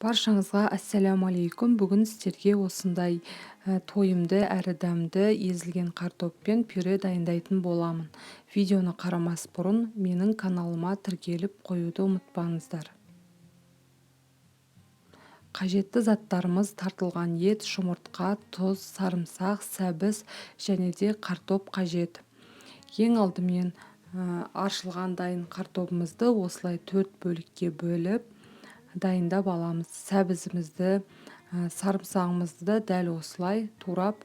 Баршаңызға ассалаумалейкум. Бүгін сіздерге осындай тойымды әрі дәмді езілген картоппен пюре дайындайтын боламын. Видеоны қарамас бұрын менің каналыма тіркеліп қоюды ұмытпаңыздар. Қажетті заттарымыз тартылған ет, жұмыртқа, тұз, сарымсақ, сәбіз және де картоп қажет. Ең алдымен аршылған дайын картопымызды осылай 4 бөлікке бөліп дайындап аламыз. Сәбізімізді, сарымсағымызды да дәл осылай турап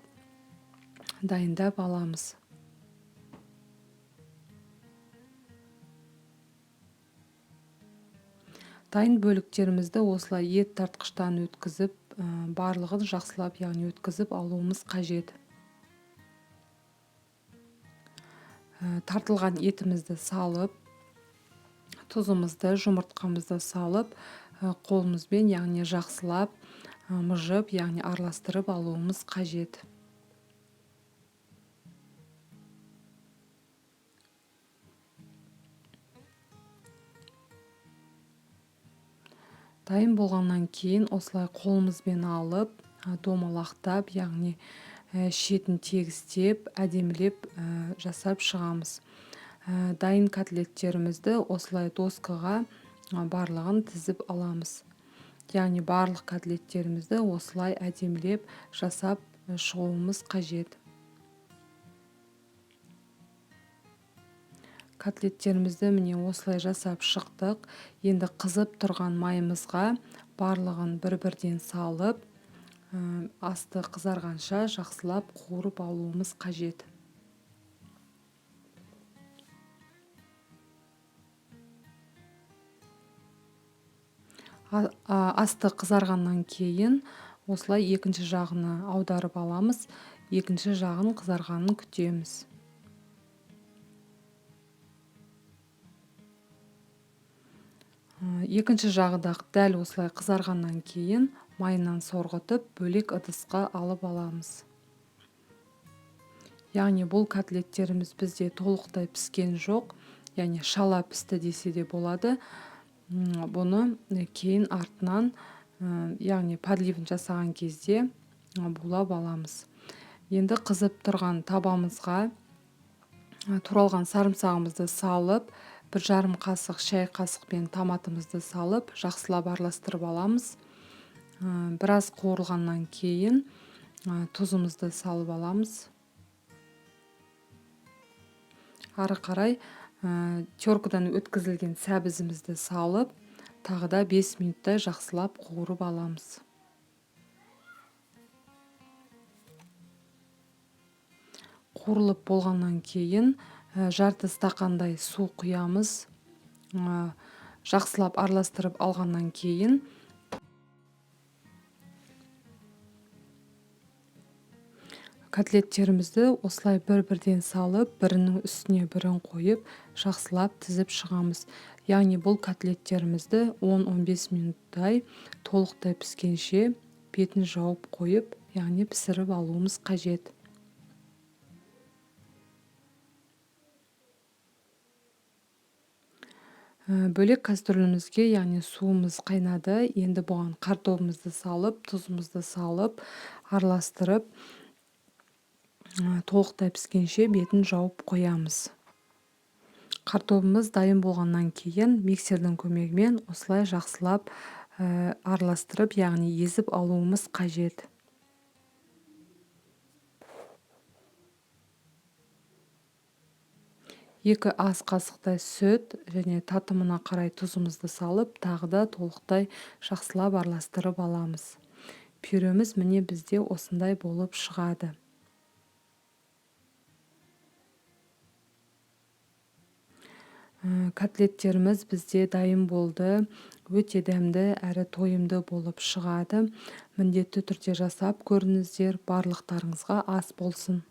дайындап аламыз. Дайын бөліктерімізді осылай ет тартқыштан өткізіп, барлығын жақсылап, яғни өткізіп алуымыз қажет. Тартылған етімізді салып, тұзымызды, жұмыртқамызды салып, қолымызбен, яғни жақсылап, мұжып, яғни араластырып алуымыз қажет. Дайын болғаннан кейін осылай қолымызбен алып, домалақтап, яғни шетін тегістеп, әдемілеп жасап шығамыз. Дайын котлеттерімізді осылай доскаға барлығын тізіп аламыз. Яғни барлық котлеттерімізді осылай әдемілеп жасап шығуымыз қажет. Котлеттерімізді міне осылай жасап шықтық. Енді қызып тұрған майымызға барлығын бір-бірден салып, асты қызарғанша жақсылап қуырып алуымыз қажет. Асты қызарғаннан кейін осылай екінші жағына аударып аламыз. Екінші жағын қызарғанын күтеміз. Екінші жағы да дәл осылай қызарғаннан кейін майынан сорғытып, бөлек ыдысқа алып аламыз. Яғни бұл котлеттеріміз бізде толықтай піскен жоқ, яғни шала пісті десе де болады. Бұны кейін артынан, яғни подливын жасаған кезде булап аламыз. Енді қызып тұрған табамызға туралған сарымсағымызды салып, 1,5 қасық шай қасықпен томатымызды салып, жақсылап араластырып аламыз. Біраз қуырылғаннан кейін тұзымызды салып аламыз. Ары қарай теркадан өткізілген сәбізімізді салып, тағы да 5 минуттай жақсылап қуырып аламыз. Қуырылып болғаннан кейін жарты стақандай су құямыз. Жақсылап араластырып алғаннан кейін котлеттерімізді осылай бір-бірден салып, бірінің үстіне бірін қойып, жақсылап тізіп шығамыз. Яғни бұл котлеттерімізді 10-15 минуттай толықтай піскенше бетін жауып қойып, яғни пісіріп алуымыз қажет. Бөлек кастрюлемізге, яғни суымыз қайнады. Енді бұған картопымызды салып, тұзымызды салып, араластырып, толықтай піскенше бетін жауып қоямыз. Картопымыз дайын болғаннан кейін миксердің көмегімен осылай жақсылап араластырып, яғни езіп алуымыз қажет. Екі ас қасықтай сүт және татымына қарай тұзымызды салып, тағы да толықтай жақсылап араластырып аламыз. Пюреміз міне бізде осындай болып шығады. Котлеттеріміз бізде дайын болды. Өте дәмді әрі тойымды болып шығады. Міндетті түрде жасап көріңіздер. Барлықтарыңызға ас болсын.